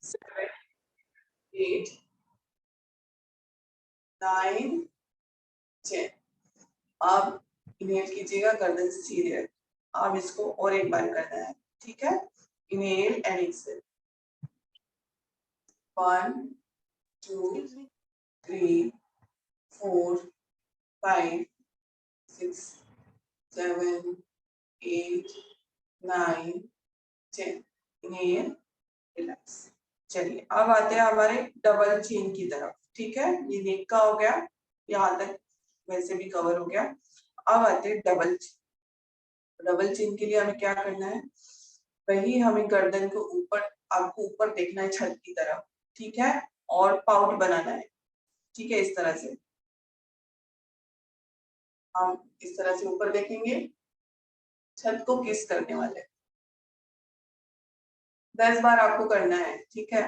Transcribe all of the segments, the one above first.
7, 8, 9, 10। अब इनहेल कीजिएगा, गर्दन सीधे। अब इसको और एक बार करना है, ठीक है। Inhale and exhale. 1, 2, 3, 4, 5, 6, 7, 8, 9, 10। Inhale, relax. चलिए अब आते हैं हमारे डबल चेन की तरफ, ठीक है। ये नेक का हो गया, यहाँ तक वैसे भी कवर हो गया। अब आते हैं डबल चेन। डबल चेन के लिए हमें क्या करना है, वही हमें गर्दन को ऊपर, आपको ऊपर देखना है छत की तरफ, ठीक है। और पाउट बनाना है, ठीक है। इस तरह से हम इस तरह से ऊपर देखेंगे, छत को किस करने वाले। 10 बार आपको करना है, ठीक है।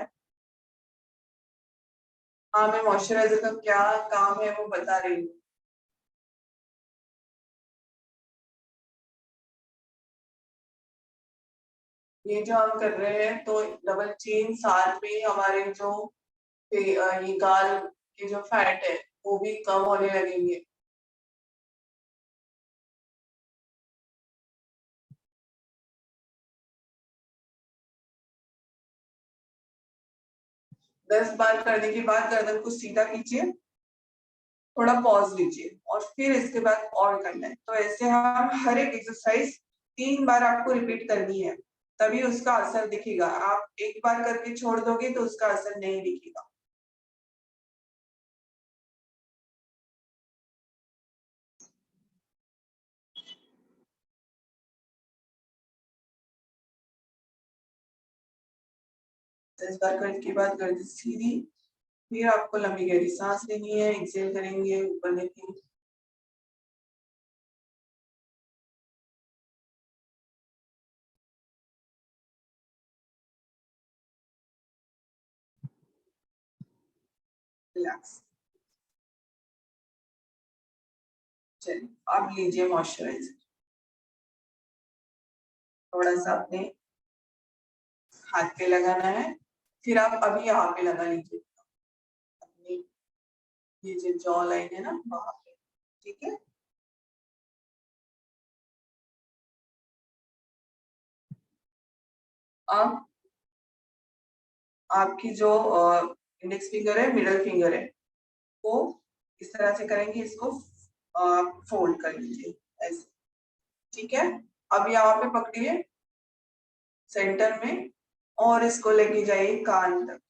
हाँ, मैं मॉइस्चराइजर का क्या काम है वो बता रही हूँ। ये जो हम कर रहे हैं तो डबल चेन, साथ में हमारे जो ये गाल के जो फैट है वो भी कम होने लगेंगे। दस बार करने के बाद गर्दन को सीधा कीजिए, थोड़ा पॉज लीजिए और फिर इसके बाद और करना है। तो ऐसे हम हर एक एक्सरसाइज 3 बार आपको रिपीट करनी है, तभी उसका असर दिखेगा। आप एक बार करके छोड़ दोगे तो उसका असर नहीं दिखेगा। तो 10 बार करने के बाद गर्दन सीधी, फिर आपको लंबी गहरी सांस लेनी है। एक्सेल करेंगे, ऊपर देखेंगे। रिलैक्स। चलिए अब लीजिए मॉइस्चराइजर, थोड़ा सा अपने हाथ पे लगाना है, फिर आप अभी यहाँ पे लगा लीजिए, अपनी ये जो जॉ लाइन है ना वहां पे, ठीक है। अब आपकी जो इंडेक्स फिंगर है, मिडल फिंगर है, वो इस तरह से करेंगे, इसको फोल्ड कर लीजिए ऐसे, ठीक है। अब यहाँ पे पकड़िए सेंटर में और इसको लेके जाइए कान तक।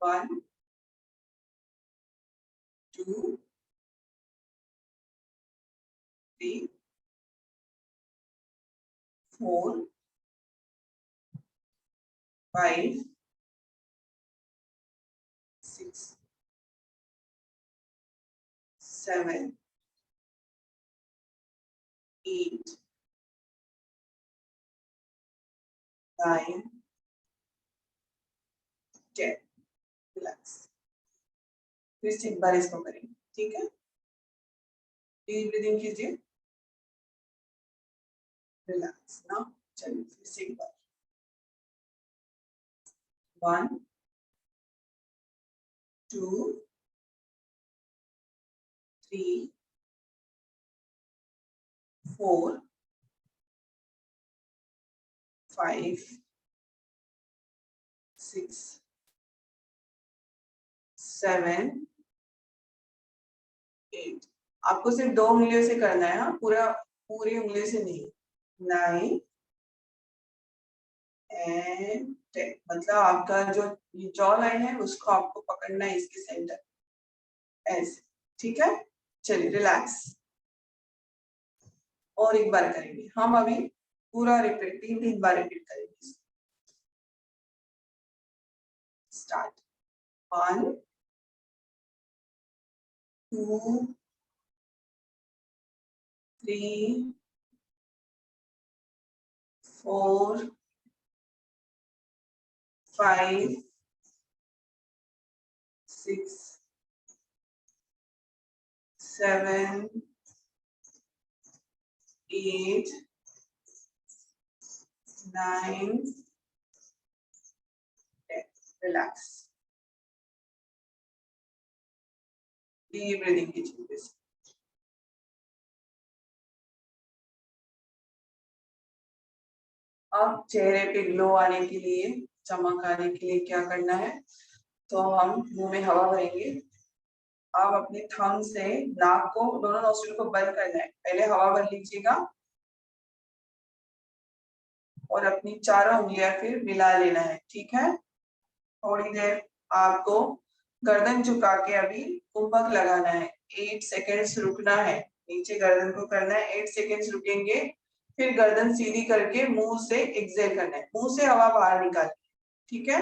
1, 2, 3, 4, 5, 6, 7, 8, 9, 10। रिलैक्स। फिर से एक बार इसको करेंगे, ठीक है। डीप ब्रीदिंग कीजिए, रिलैक्स ना। चलिए फिर से एक बार। 1, 2, 3, 4, 5, 6, 7, 8। आपको सिर्फ 2 उंगलियों से करना है, हाँ, पूरी उंगली से नहीं। 9 एंड 10। मतलब आपका जो ये जॉ लाइन है उसको आपको पकड़ना है इसके सेंटर, ऐसे, ठीक है। चलिए रिलैक्स। और एक बार करेंगे हम अभी, पूरा रिपीट 3 बार रिपीट करेंगे। स्टार्ट। 1, 2, 3, 4, 5, 6, 7, 8, 9, 10। रिलैक्स, डीप ब्रीदिंग कीजिए। अब चेहरे पे ग्लो आने के लिए, चमक आने के लिए क्या करना है, तो हम मुंह में हवा भरेंगे। आप अपने थंब से नाक को, दोनों नोस्ट्रिल को बंद करना है। पहले हवा भर लीजिएगा और अपनी चारों उंगलियां फिर मिला लेना है, ठीक है। थोड़ी देर आपको गर्दन झुका के अभी कुंभक लगाना है। 8 सेकेंड्स रुकना है, नीचे गर्दन को करना है, 8 सेकेंड्स रुकेंगे, फिर गर्दन सीधी करके मुंह से एक्सेल करना है, मुंह से हवा बाहर निकालिए, ठीक है।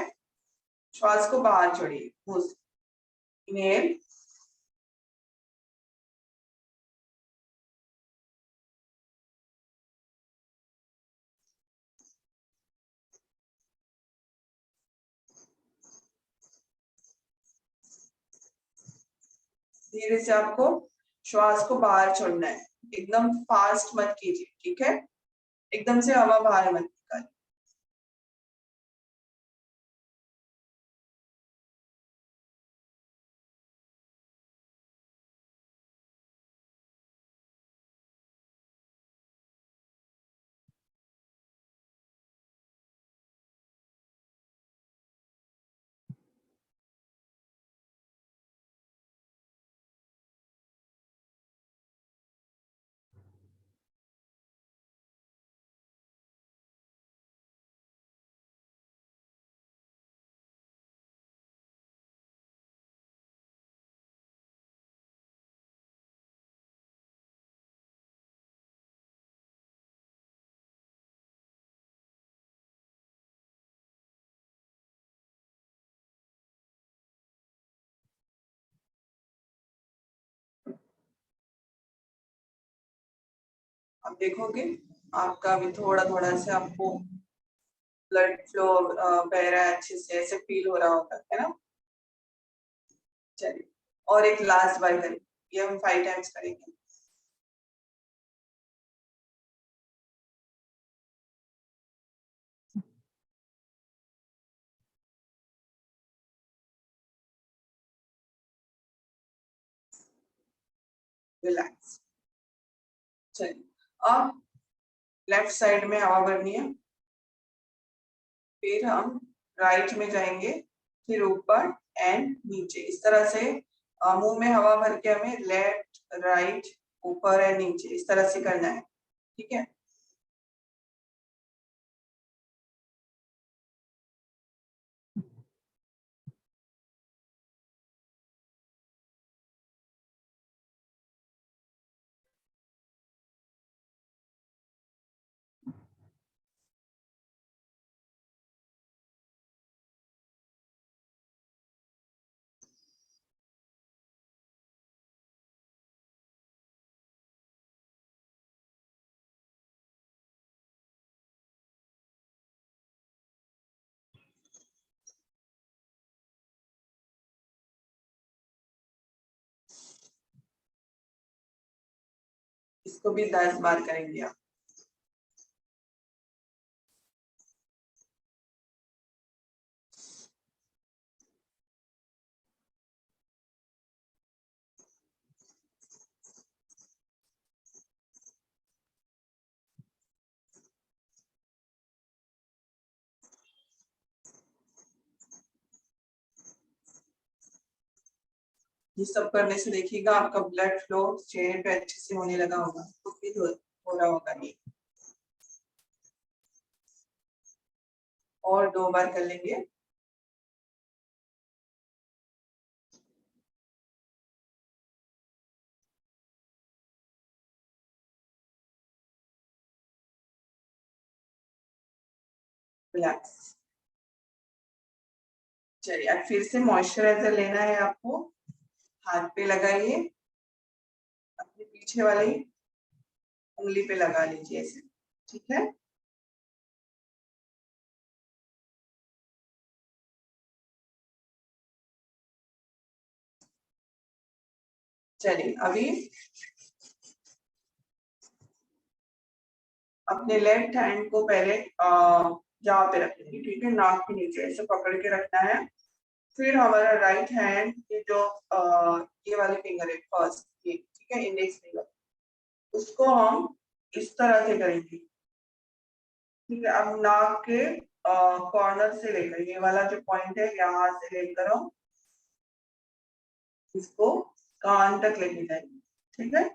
श्वास को बाहर छोड़िए मुंह से। इनहेल, धीरे से आपको श्वास को बाहर छोड़ना है, एकदम फास्ट मत कीजिए, ठीक है। एकदम से हवा बाहर मत निकालिए। अब देखोगे आपका अभी थोड़ा थोड़ा से आपको ब्लड फ्लो बह रहा है, अच्छे से ऐसे फील हो रहा होगा, है ना। चलिए और एक लास्ट बार करें, ये हम 5 टाइम्स करेंगे। रिलैक्स। चलिए अब लेफ्ट साइड में हवा भरनी है, फिर हम राइट में जाएंगे, फिर ऊपर एंड नीचे, इस तरह से मुंह में हवा भर के हमें लेफ्ट राइट ऊपर एंड नीचे इस तरह से करना है, ठीक है। इसको भी 10 बार करेंगे आप। ये सब करने से देखिएगा आपका ब्लड फ्लो चेहरे पे अच्छे से होने लगा होगा, तो फिर हो रहा होगा नहीं। और 2 बार कर लेंगे। रिलैक्स। चलिए अब फिर से मॉइस्चराइजर लेना है आपको, हाथ पे लगाइए, अपने पीछे वाली उंगली पे लगा लीजिए ऐसे, ठीक है। चलिए अभी अपने लेफ्ट हैंड को पहले जहाँ पे रखेंगे, ठीक है, नाक के नीचे ऐसे पकड़ के रखना है। फिर हमारा राइट हैंड ये जो ये वाली फिंगर है फर्स्ट, ये ठीक है, इंडेक्स फिंगर, उसको हम इस तरह से करेंगे, ठीक है। अब नाक के कॉर्नर से लेकर ये वाला जो पॉइंट है यहाँ से लेकर हम इसको कान तक लेके जाएंगे, ठीक है।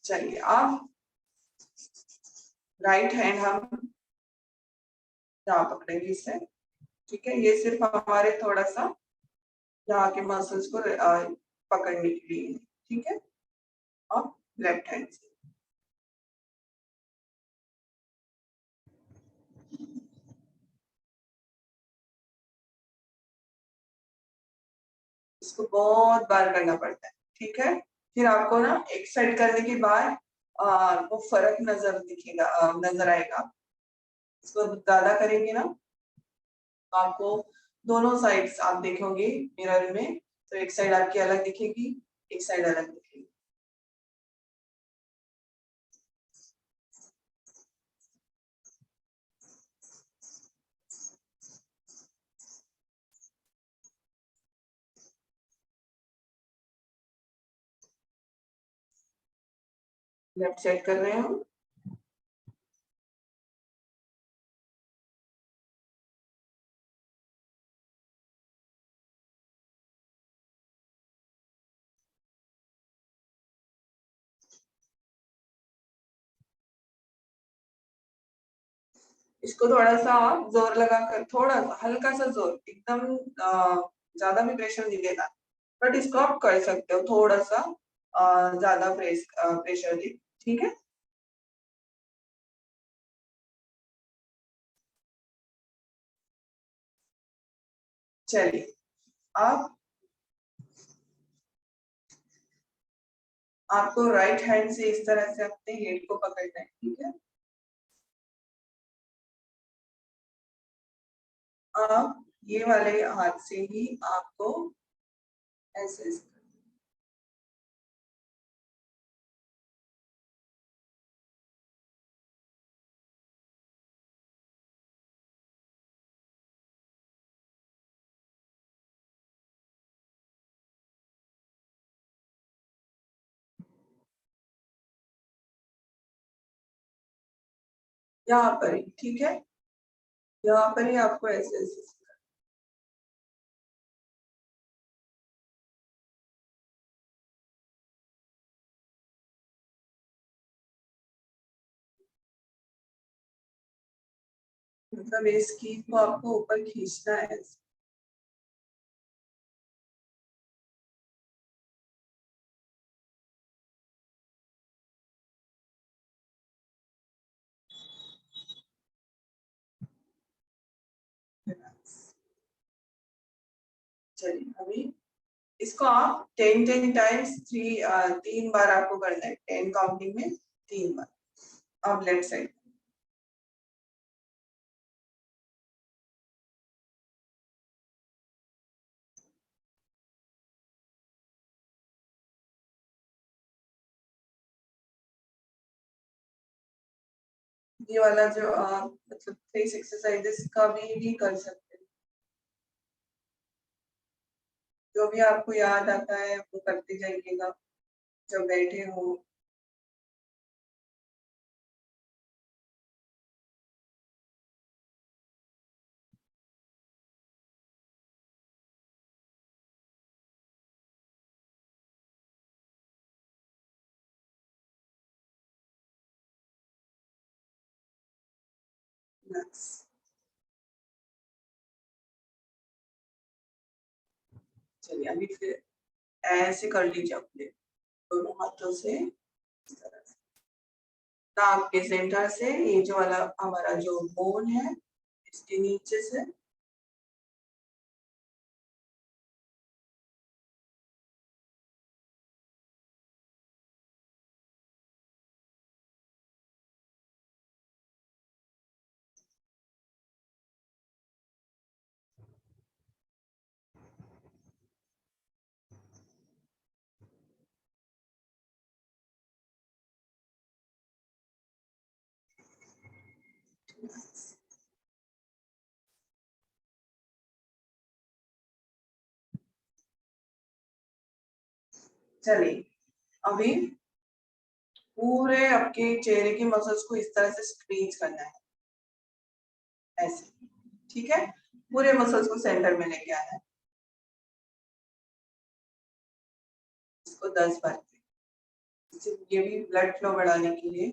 चलिए अब राइट हैंड हम यहाँ पकड़ेंगे इससे, ठीक है। ये सिर्फ हमारे थोड़ा सा यहाँ के मसल्स को पकड़ने के लिए, ठीक है। अब लेफ्ट हैंड से इसको बहुत बार करना पड़ता है, ठीक है। फिर आपको ना एक साइड करने के बाद वो फर्क नजर दिखेगा, नजर आएगा। इसको ज्यादा करेंगे ना आपको दोनों साइड्स आप देखोगे मिरर में, तो एक साइड आपकी अलग दिखेगी, एक साइड अलग दिखेगी। लेफ्ट साइड कर रहे हो। इसको थोड़ा सा जोर लगा कर, थोड़ा सा हल्का सा जोर, एकदम ज्यादा भी प्रेशर नहीं देना, बट इसको आप कर सकते हो थोड़ा सा ज्यादा प्रेशर दे, ठीक है। चलिए अब आपको राइट हैंड से इस तरह से अपने हेड को पकड़ना है, ठीक है। आप ये वाले हाथ से ही आपको ऐसे यहाँ पर ही, ठीक है, यहाँ पर ही आपको ऐसे ऐसे मतलब इस की को आपको ऊपर खींचना है। चलिए अभी इसको आप 10 तीन बार आपको करना है, 10 काउंटिंग में 3 बार। अब लेफ्ट साइड ये वाला जो आप मतलब फेस एक्सरसाइजेस का भी कर सकते हैं, जो भी आपको याद आता है वो करते जाइएगा जब बैठे हो। चलिए अभी फिर ऐसे कर लीजिए अपने दोनों हाथों से इस तरह से। नाक के सेंटर से ये जो वाला हमारा जो बोन है इसके नीचे से चलिए अभी पूरे आपके चेहरे की मसल्स को इस तरह से स्क्वीज करना है ऐसे, ठीक है। पूरे मसल्स को सेंटर में लेके आना है, इसको 10 बार, ये भी ब्लड फ्लो बढ़ाने के लिए।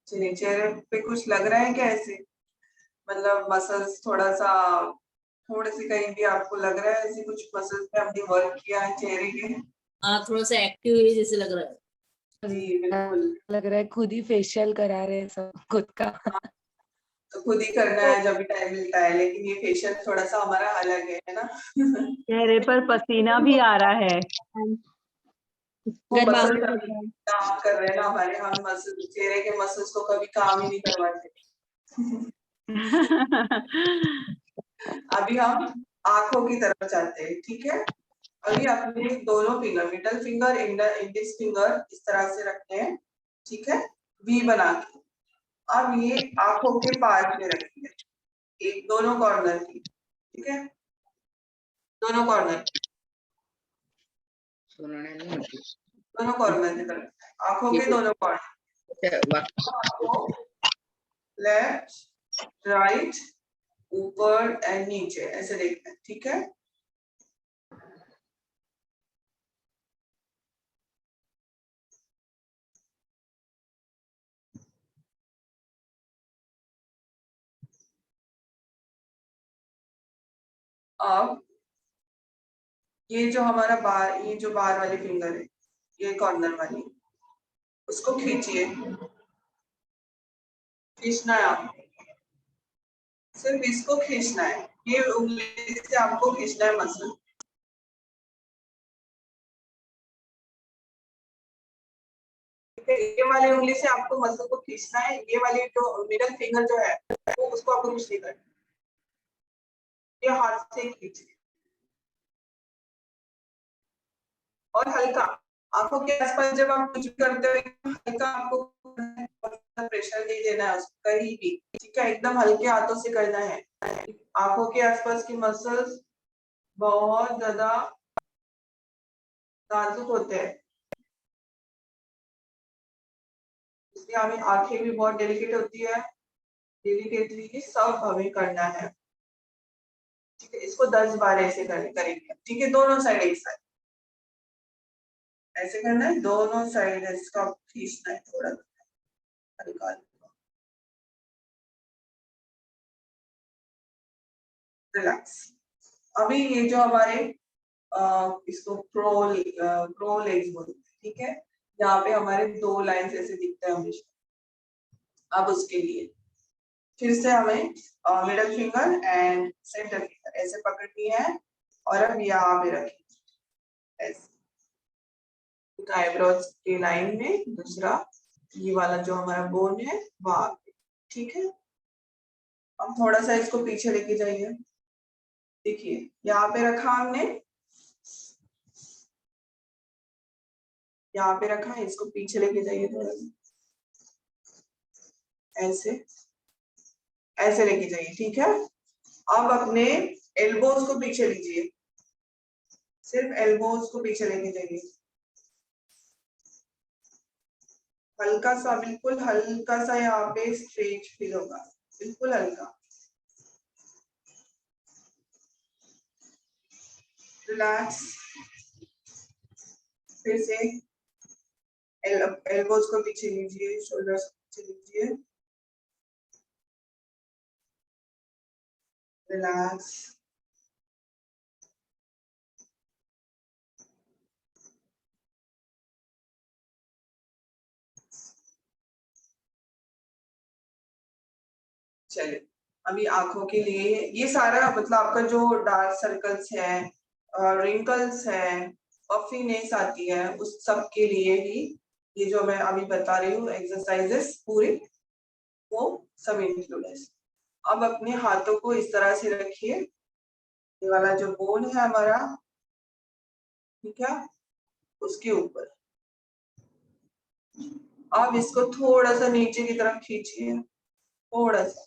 चलिए चेहरे पे कुछ लग रहा है क्या ऐसे, मतलब मसल्स थोड़ा सा, थोड़े से कहीं भी आपको लग रहा है ऐसे कुछ मसल्स पे हमने वर्क किया है चेहरे के? हाँ थोड़ा सा एक्टिव है जैसे लग रहा है। जी बिल्कुल लग रहा है खुद ही फेशियल करा रहे हैं सब खुद का। तो खुद ही करना है जब भी टाइम मिलता है, लेकिन ये फेशियल थोड़ा सा हमारा अलग है ना। चेहरे पर पसीना भी आ रहा है। वो मसल काम कर रहे हैं ना हमारे, हम मसल चेहरे के मसल्स को कभी काम ही नहीं करवाते। अभी हम आंखों की तरफ जाते हैं, ठीक है। अभी अपने दोनों finger, middle finger, index finger इस तरह से रखते हैं, ठीक है, वी बना के। अब ये आंखों के पास में रखेंगे, एक दोनों कॉर्नर की, ठीक है, दोनों कॉर्नर, दोनों कॉर्नर की तरफ, आंखों के दोनों कॉर्नर, आपको लेफ्ट राइट ऊपर एंड नीचे ऐसे देखना है, ठीक है। अब ये जो हमारा बार, ये जो बार वाली फिंगर है, ये कॉर्नर वाली, उसको खींचिए, खींचना है आपको, सिर्फ इसको खींचना है, ये उंगली से आपको खींचना है मसल। ये वाली उंगली से आपको मसल को खींचना है, ये वाली जो मिडल फिंगर जो है वो उसको आपको कुछ नहीं करना, ये हाथ से खींचिए और हल्का आंखों के आसपास जब आप कुछ भी करते हो हल्का आपको प्रेशर नहीं देना है उसको कहीं भी, ठीक है, एकदम हल्के हाथों से करना है। आंखों के आसपास की मसल्स बहुत ज्यादा नाजुक होते हैं, इसलिए हमें आंखें भी बहुत डेलिकेट होती है, डेलिकेटली सब हमें करना है, ठीक है। इसको 10 बार ऐसे करेंगे, ठीक है, दोनों साइड एक साइड ऐसे करना है, दोनों साइड इसका खींचना है थोड़ा हल्का, रिलैक्स। अभी ये जो हमारे इसको प्रो लेग्स बोलते हैं, ठीक है, यहाँ पे हमारे 2 लाइंस ऐसे दिखते हैं हमेशा। अब उसके लिए फिर से हमें middle finger and centre finger ऐसे पकड़नी है और अब यहाँ पे रखेंगे ऐसे, आईब्रोज के लाइन में, दूसरा ये वाला जो हमारा बोन है वहां पे, ठीक है। अब थोड़ा सा इसको पीछे लेके जाइए, देखिए यहाँ पे रखा हमने, यहाँ पे रखा है, इसको पीछे लेके जाइए थोड़ा सा ऐसे, ऐसे लेके जाइए, ठीक है। अब अपने एल्बोज को पीछे लीजिए, सिर्फ एल्बोज को पीछे लेके जाइए, हल्का सा, बिल्कुल हल्का सा यहाँ पे स्ट्रेच फील होगा, बिल्कुल हल्का। रिलैक्स, फिर से एल्बोज को पीछे लीजिए, शोल्डर्स को पीछे लीजिए, रिलैक्स। चलिए, अभी आंखों के लिए ये सारा मतलब आपका जो डार्क सर्कल्स है, रिंकल्स है, पफीनेस आती है, उस सब के लिए ही ये जो मैं अभी बता रही हूँ एक्सरसाइजेस पूरी, वो सब इंक्लूड है। अब अपने हाथों को इस तरह से रखिए, ये वाला जो बोन है हमारा, ठीक है, उसके ऊपर अब इसको थोड़ा सा नीचे की तरफ खींचिए, थोड़ा सा,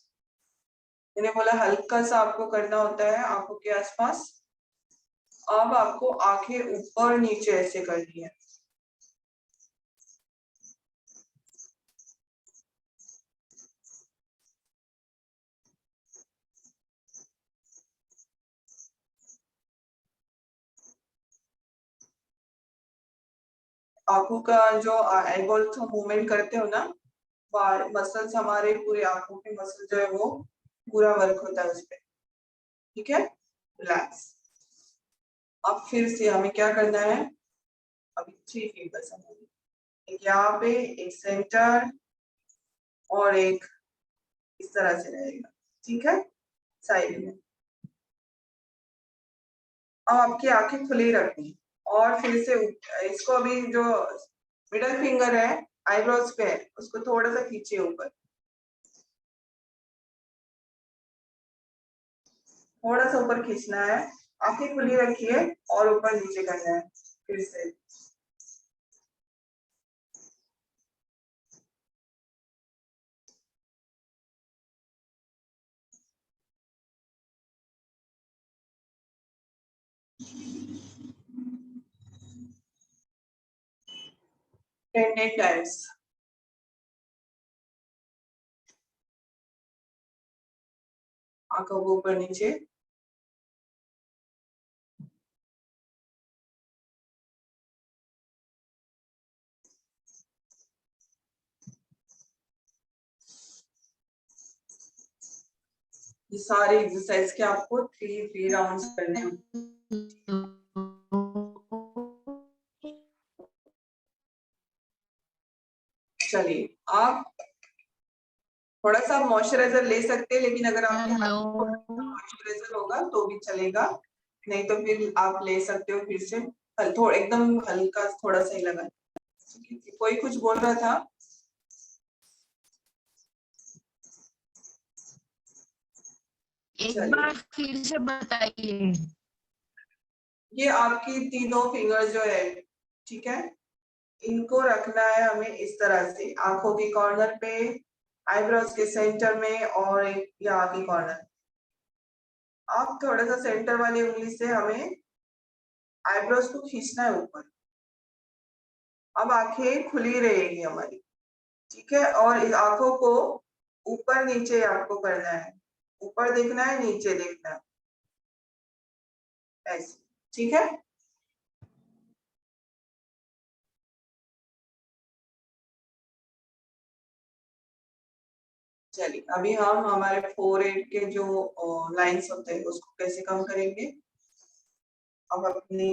मैंने बोला हल्का सा आपको करना होता है आंखों के आसपास। अब आपको आंखें ऊपर नीचे ऐसे करनी है, आंखों का जो आईबॉल का मूवमेंट करते हो ना, मसल्स हमारे पूरे आंखों के मसल जो है वो पूरा वर्क होता है उस पर, ठीक है, रिलैक्स। अब फिर से हमें क्या करना है, अभी 3 फिंगर्स हमारे, एक यहाँ पे, एक सेंटर, और एक इस तरह से रहेगा, ठीक है, साइड में। अब आपकी आंखें खुली रखनी, और फिर से इसको अभी जो मिडल फिंगर है आईब्रोज पे है, उसको थोड़ा सा खींचिए ऊपर, थोड़ा सा ऊपर खींचना है, आंखें खुली रखिए और ऊपर नीचे करना है फिर से। Ten times. आंखों को ऊपर नीचे, ये सारे एक्सरसाइज के आपको 3 राउंड्स करने हैं। चलिए, आप थोड़ा सा मॉइस्चराइजर ले सकते हैं, लेकिन अगर आपके हाथ में थोड़ा सा मॉइस्चराइजर होगा तो भी चलेगा, नहीं तो फिर आप ले सकते हो फिर से, थोड़ा एकदम हल्का थोड़ा सा ही लगा। कोई कुछ बोल रहा था? एक चलिए, बार फिर से बताइए। ये आपकी तीनों फिंगर जो है, ठीक है, इनको रखना है हमें इस तरह से, आंखों के कॉर्नर पे, आईब्रोज के सेंटर में, और एक यहाँ के कॉर्नर। आप थोड़ा सा सेंटर वाली उंगली से हमें आईब्रोज को खींचना है ऊपर। अब आंखें खुली रहेगी हमारी, ठीक है, और इस आंखों को ऊपर नीचे आपको करना है, ऊपर देखना है, नीचे देखना है, ऐसे, ठीक है। चलिए, अभी हम हमारे फोरहेड के जो लाइंस होते हैं उसको कैसे कम करेंगे। अब अपनी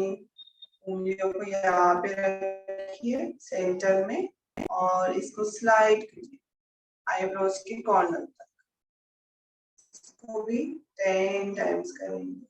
उंगलियों को यहाँ पे रखिए सेंटर में, और इसको स्लाइड कीजिए आईब्रोज के कॉर्नर तक, इसको भी 10 टाइम्स करेंगे।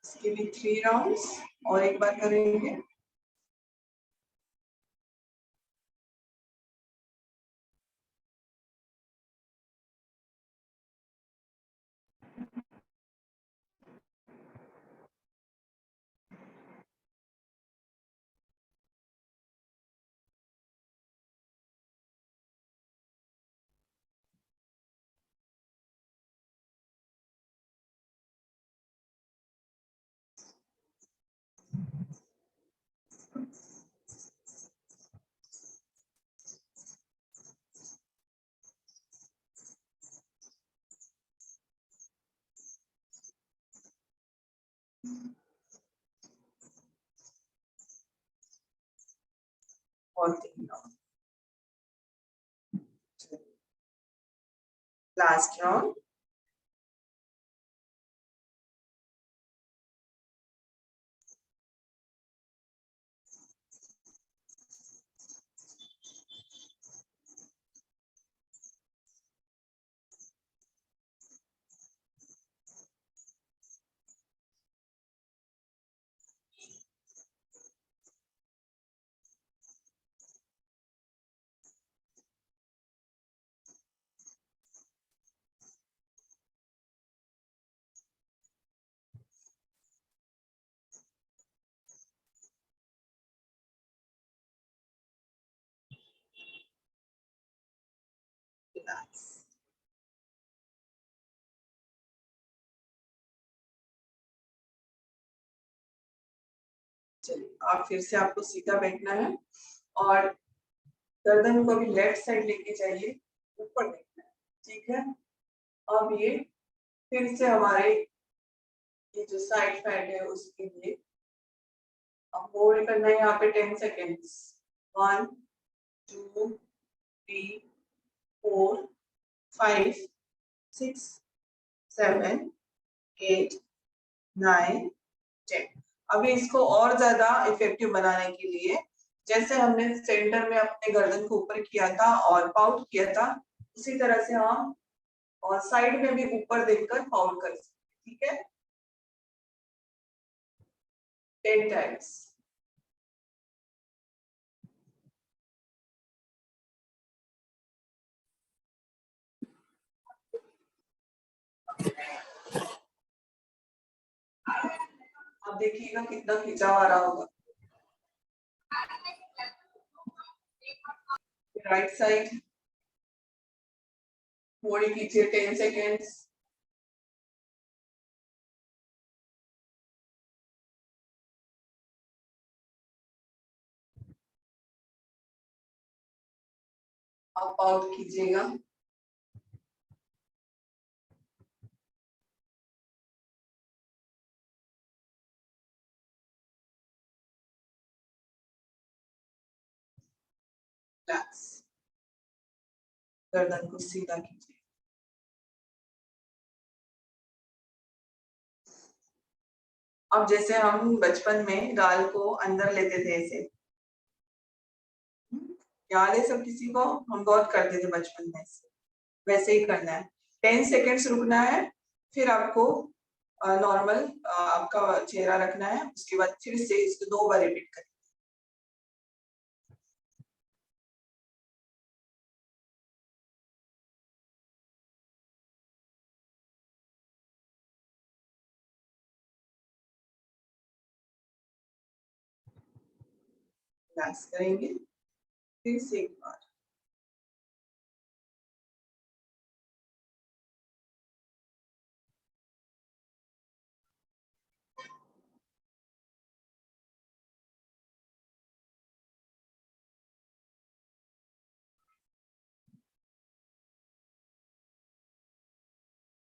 इसके भी 3 राउंड्स और एक बार करेंगे। और 3 राउंड। Last round. Relax. चलिए आप फिर से आपको सीधा बैठना है और गर्दन को भी लेफ्ट साइड लेके जाइए, ऊपर देखना है, ठीक है। अब ये फिर से हमारे ये जो साइड फैट है उसके लिए अब होल्ड करना है यहाँ पे 10 सेकेंड्स। 1 2 3 4 5 6 7 8 9 10। अभी इसको और ज्यादा इफेक्टिव बनाने के लिए जैसे हमने सेंटर में अपने गर्दन को ऊपर किया था और पाउट किया था, उसी तरह से हम और साइड में भी ऊपर देखकर पाउट कर सकते, ठीक है। 10 टाइम्स। अब देखिएगा कितना खिंचाव आ रहा होगा। राइट साइड होल्ड कीजिए 10 सेकेंड्स। आप आउट कीजिएगा। रिलैक्स, गर्दन को सीधा कीजिए। अब जैसे हम बचपन में गाल को अंदर लेते थे ऐसे, याद है सब किसी को? हम बहुत करते थे बचपन में ऐसे, वैसे ही करना है। 10 सेकेंड्स रुकना है, फिर आपको नॉर्मल आपका चेहरा रखना है, उसके बाद फिर से इसको 2 बार रिपीट करें। रिलैक्स करेंगे फिर से एक बार।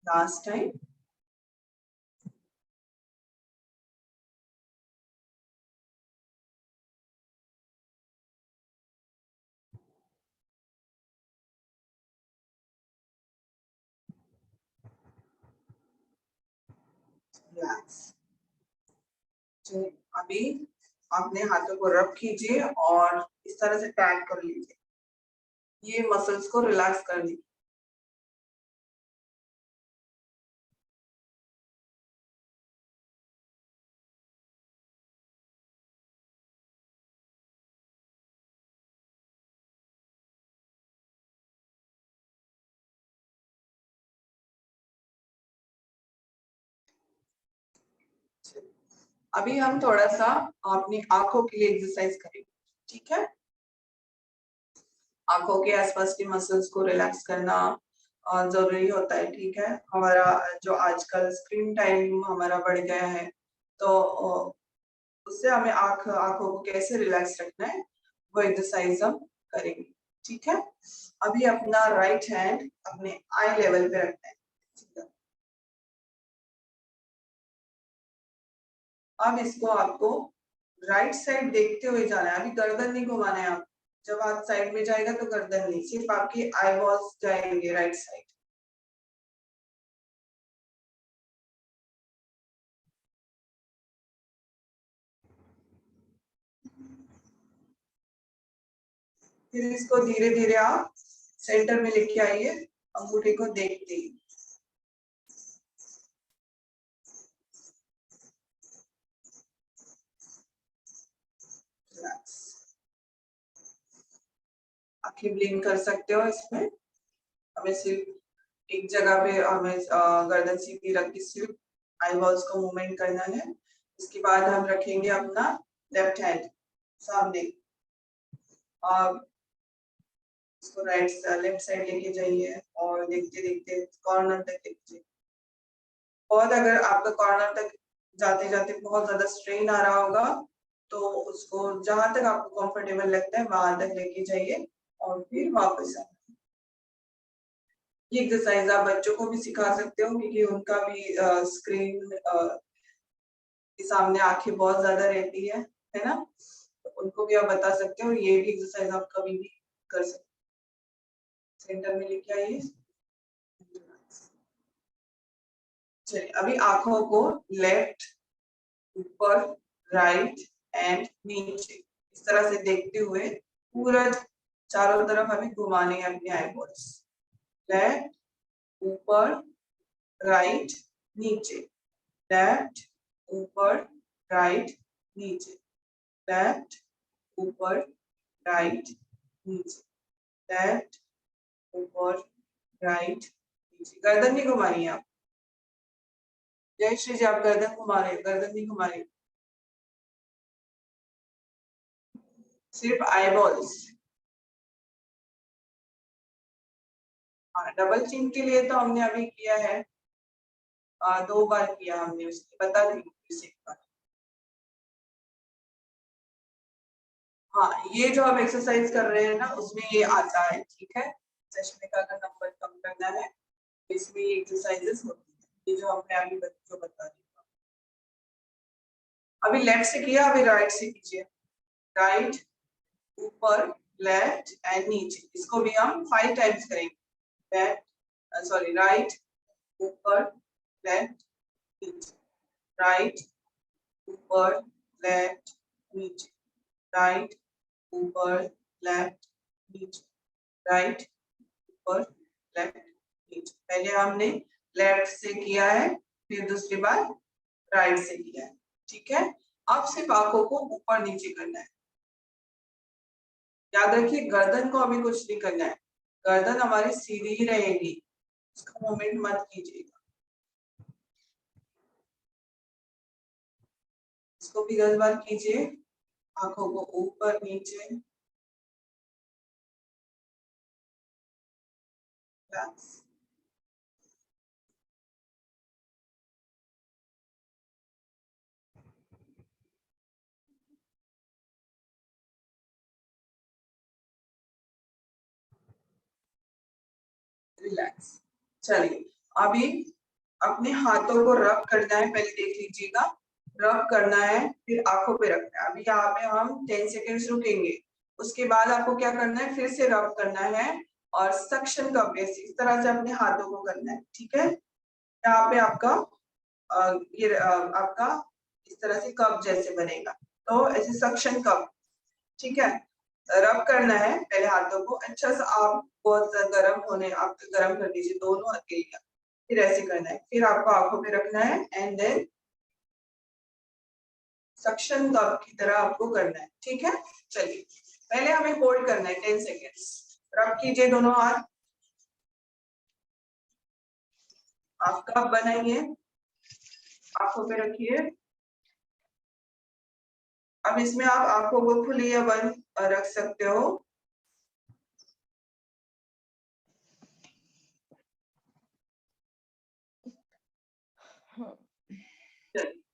Last time. रिलैक्स। अभी अपने हाथों को रब कीजिए और इस तरह से टैग कर लीजिए, ये मसल्स को रिलैक्स कर दीजिए। अभी हम थोड़ा सा अपनी आंखों के लिए एक्सरसाइज करेंगे, ठीक है। आंखों के आसपास की मसल्स को रिलैक्स करना जरूरी होता है, ठीक है। हमारा जो आजकल स्क्रीन टाइम हमारा बढ़ गया है, तो उससे हमें आंखों को कैसे रिलैक्स रखना है वो एक्सरसाइज हम करेंगे, ठीक है। अभी अपना राइट हैंड अपने आई लेवल पे रखना है, ठीक है। अब इसको आपको राइट साइड देखते हुए जाना है, अभी गर्दन नहीं घुमाना है। आप जब हाथ साइड में जाएगा तो गर्दन नहीं, सिर्फ आपके आई बॉल्स जाएंगे राइट साइड। फिर इसको धीरे धीरे आप सेंटर में लेके आइए, अंगूठे को देखते ही। आंखें ब्लिंक कर सकते हो इसमें। हमें सिर्फ एक जगह पे हमें गर्दन सीधी रख के सिर्फ आई बॉल्स को मूवमेंट करना है। इसके बाद हम रखेंगे अपना लेफ्ट हैंड सामने और इसको लेफ्ट साइड लेके जाइए और देखते देखते कॉर्नर तक देखिए। बहुत अगर आपका कॉर्नर तक जाते जाते बहुत ज्यादा स्ट्रेन आ रहा होगा तो उसको जहां तक आपको कंफर्टेबल लगता है वहां तक लेके जाइए और फिर वापस आए। ये एक्सरसाइज आप बच्चों को भी सिखा सकते हो क्योंकि उनका भी स्क्रीन के सामने आंखें बहुत ज्यादा रहती है ना। तो उनको भी आप बता सकते हो, ये भी एक्सरसाइज आप कभी भी कर सकते हो। सेंटर में लेके आइए। चलिए अभी आंखों को लेफ्ट, ऊपर, राइट एंड नीचे इस तरह से देखते हुए पूरा चारों तरफ हमें घुमाने हैं अपने आई बॉल्स। लेफ्ट, ऊपर, राइट, नीचे, लेफ्ट, ऊपर, राइट, नीचे, लेफ्ट, ऊपर, राइट, नीचे, लेफ्ट, ऊपर, राइट, नीचे। गर्दन नहीं घुमानी है आप। जय श्री जी, आप गर्दन घुमा रहे, गर्दन नहीं घुमा रहे, सिर्फ आई बॉल्स। हाँ, डबल चिन के लिए तो हमने अभी किया है, 2 बार किया हमने, उसकी बता दी एक बार। हाँ, ये जो हम एक्सरसाइज कर रहे हैं ना उसमें ये आता है, ठीक है। चश्मे का अगर नंबर कम करना है तो इसमें ये एक्सरसाइजेस होती है, ये जो हमने अभी बच्चों बता दी। अभी लेफ्ट से किया, अभी राइट से कीजिए। राइट, ऊपर, लेफ्ट एंड नीचे। इसको भी हम 5 टाइम्स करेंगे। लेफ्ट, सॉरी, राइट, ऊपर, लेफ्ट, नीचे, राइट, ऊपर, लेफ्ट, नीचे, राइट, ऊपर, लेफ्ट, नीचे, राइट, ऊपर, लेफ्ट, नीचे। पहले हमने लेफ्ट से किया है, फिर दूसरी बार राइट से किया है, ठीक है। अब सिर्फ आंखों को ऊपर नीचे करना है। याद रखिए गर्दन को अभी कुछ नहीं करना है, गर्दन हमारी सीधी ही रहेगी, उसका मूवमेंट मत कीजिएगा। इसको भी 10 बार कीजिए, आंखों को ऊपर नीचे, रिलैक्स। रिलैक्स। चलिए अभी अपने हाथों को रब करना है, पहले देख लीजिएगा, रब करना है फिर आंखों पे रखना है। अभी यहाँ पे हम 10 सेकेंड्स रुकेंगे, उसके बाद आपको क्या करना है, फिर से रब करना है और सक्शन का अभ्यास इस तरह से अपने हाथों को करना है, ठीक है। यहाँ पे आपका ये आपका इस तरह से कप जैसे बनेगा। तो ऐसे सक्शन कप, ठीक है, रब करना है पहले हाथों को अच्छा सा, आप बहुत गर्म होने, आप गर्म कर दीजिए दोनों हथेलियां, फिर ऐसे करना है, फिर आपको आंखों पे रखना है एंड देन सक्शन कप की तरह आपको करना है, ठीक है। चलिए पहले हमें होल्ड करना है 10 सेकेंड्स, रब कीजिए दोनों हाथ, आप कप बनाइए, आंखों पे रखिए। अब इसमें आप आंखों को खुली या बंद रख सकते हो।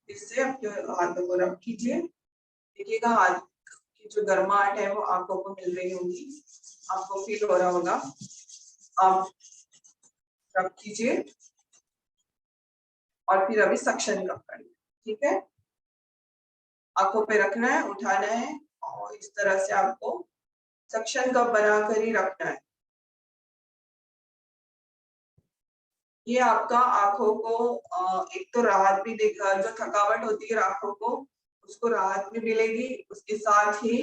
इससे आपके हाथों को रब कीजिए, देखिएगा हाथ की जो गर्माहट है वो आंखों को मिल रही होगी, आपको फील हो रहा होगा। आप रब कीजिए और फिर अभी सक्शन कप करिए, ठीक है। आंखों पे रखना है, उठाना है और इस तरह से आपको सक्शन कप बनाकर ही रखना है। ये आपका आंखों को एक तो राहत भी देगा, जो थकावट होती है आंखों को उसको राहत भी मिलेगी, उसके साथ ही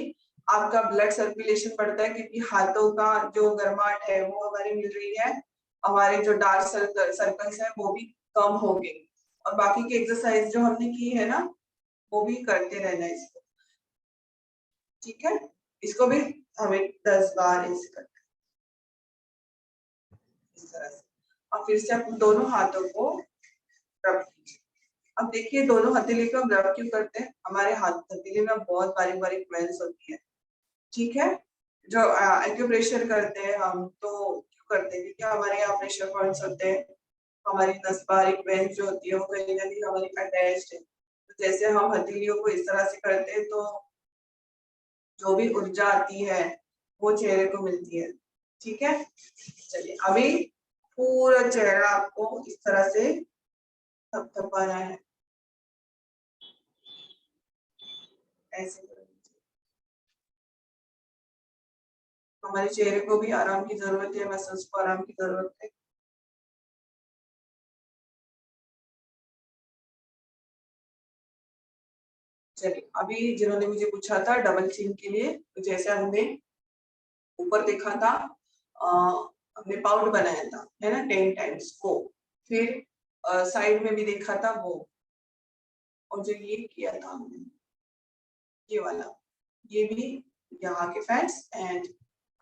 आपका ब्लड सर्कुलेशन बढ़ता है, क्योंकि हाथों का जो गर्माहट है वो हमारी मिल रही है, हमारे जो डार्क सर्कल्स है वो भी कम हो गए। और बाकी की एक्सरसाइज जो हमने की है ना वो भी करते रहना है इसको, ठीक है। इसको भी हमें 10 बार ऐसे करना है इस तरह से, और फिर से आप दोनों हाथों को रब कीजिए। अब देखिए दोनों हथेली को रब क्यों करते हैं, हमारे हाथ हथेली में बहुत बारीक बारीक वेन्स होती है, ठीक है। जो एक्यूप्रेशर करते हैं हम तो क्यों करते हैं, क्योंकि हमारे यहाँ प्रेशर पॉइंट्स होते हैं, हमारी नस बारीक वेन्स जो होती है वो कहीं ना कहीं हमारी अटैच्ड है, तो जैसे हम हथेलियों को इस तरह से करते हैं तो जो भी ऊर्जा आती है वो चेहरे को मिलती है, ठीक है। चलिए अभी पूरा चेहरा आपको इस तरह से थपथपाना है, ऐसे कर लीजिए। हमारे चेहरे को भी आराम की जरूरत है, मसल्स को आराम की जरूरत है। चलिए अभी जिन्होंने मुझे पूछा था डबल चिन के लिए, तो जैसे हमने ऊपर देखा था, हमने पाउट बनाया था है ना 10 टाइम्स वो, फिर साइड में भी देखा था वो, और जो ये किया था हमने ये वाला, ये भी यहाँ के फैट्स एंड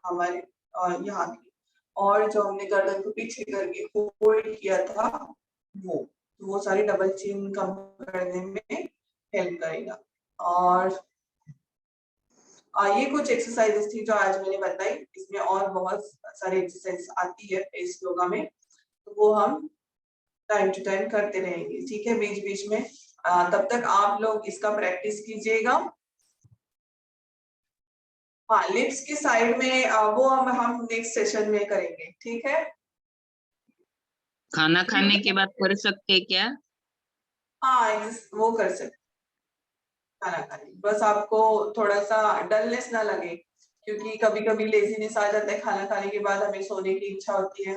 हमारे यहाँ की, और जो हमने गर्दन को पीछे करके होल्ड किया था वो सारी डबल चिन कम करने में हेल्प करेगा। और ये कुछ एक्सरसाइजेस थी जो आज मैंने बताई, इसमें और बहुत सारी एक्सरसाइज आती है इस योगा में, तो वो हम टाइम टू टाइम करते रहेंगे, ठीक है, बीच बीच में। तब तक आप लोग इसका प्रैक्टिस कीजिएगा। हाँ लिप्स की साइड में वो हम नेक्स्ट सेशन में करेंगे, ठीक है। खाना खाने के बाद कर सकते क्या? हाँ वो कर सकते खाना खाने, बस आपको थोड़ा सा डलनेस ना लगे, क्योंकि कभी कभी लेजीनेस आ जाता है खाना खाने के बाद, हमें सोने की इच्छा होती है,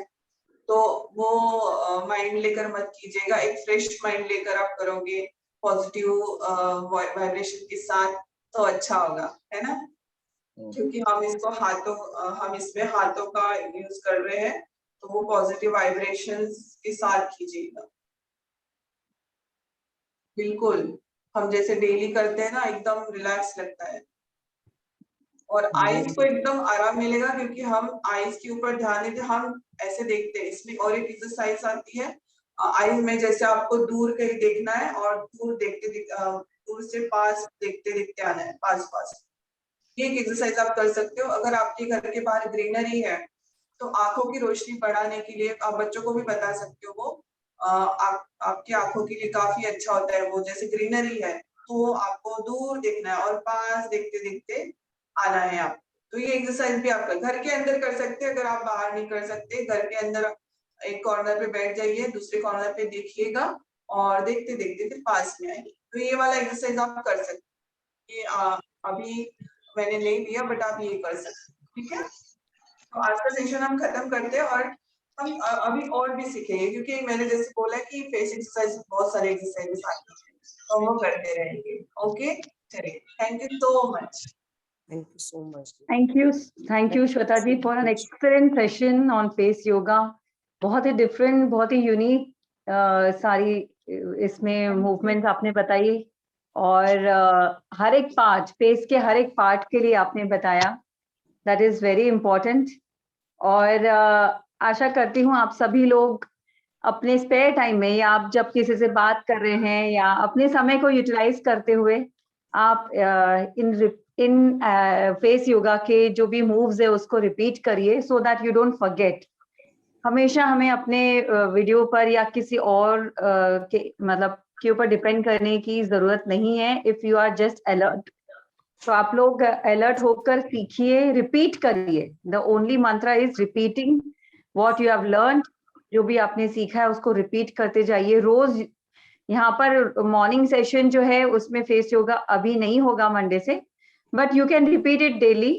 तो वो माइंड लेकर मत कीजिएगा, एक फ्रेश माइंड लेकर आप करोगे पॉजिटिव वाइब्रेशन के साथ तो अच्छा होगा, है ना। क्योंकि हम इसको हम इसमें हाथों का यूज कर रहे हैं, तो वो पॉजिटिव वाइब्रेशंस के साथ कीजिएगा, बिल्कुल हम जैसे डेली करते हैं ना एकदम रिलैक्स लगता है, और आईज को एकदम आराम मिलेगा, क्योंकि हम आईज के ऊपर ध्यान देते, हम ऐसे देखते हैं। इसमें और एक एक्सरसाइज आती है आईज में, जैसे आपको दूर कहीं देखना है और दूर से पास देखते देखते आना है, पास पास, ये एक एक्सरसाइज आप कर सकते हो। अगर आपके घर के बाहर ग्रीनरी है तो आंखों की रोशनी बढ़ाने के लिए आप बच्चों को भी बता सकते हो, वो आपकी आंखों के लिए काफी अच्छा होता है, वो जैसे ग्रीनरी है तो आपको दूर देखना है और पास देखते देखते आना है आप, तो ये एक्सरसाइज भी आप घर के अंदर कर सकते हैं। अगर आप बाहर नहीं कर सकते, घर के अंदर एक कॉर्नर पे बैठ जाइए, दूसरे कॉर्नर पे देखिएगा और देखते देखते फिर पास में आइए, तो ये वाला एक्सरसाइज आप कर सकते हैं। ये अभी मैंने नहीं दिया बट आप ये कर सकते हैं, ठीक है। तो आज का सेशन हम खत्म करते हैं, और हम अभी और भी सीखेंगे, क्योंकि मैंने जैसे बोला कि फेस एक्सरसाइज बहुत सारे एक्सरसाइजेस आते हैं तो हम वो करते रहेंगे, ओके। चलिए, thank you so much. Thank you so much. Thank you Shweta ji for an excellent session on face yoga. बहुत ही different, बहुत ही unique सारी इसमें movements आपने बताई और हर एक पार्ट, फेस के हर एक पार्ट के लिए आपने बताया. That is very important. और आशा करती हूँ आप सभी लोग अपने स्पेयर टाइम में या आप जब किसी से बात कर रहे हैं या अपने समय को यूटिलाइज करते हुए आप इन फेस योगा के जो भी मूव्स है उसको रिपीट करिए so that you don't forget. हमेशा हमें अपने वीडियो पर या किसी और के मतलब के ऊपर डिपेंड करने की जरूरत नहीं है. If you are just alert, तो आप लोग अलर्ट होकर सीखिए, रिपीट करिए. The only mantra is repeating what you have learned. जो भी आपने सीखा है उसको रिपीट करते जाइए रोज. यहाँ पर मॉर्निंग सेशन जो है उसमें फेस योगा अभी नहीं होगा मंडे से, but you can repeat it daily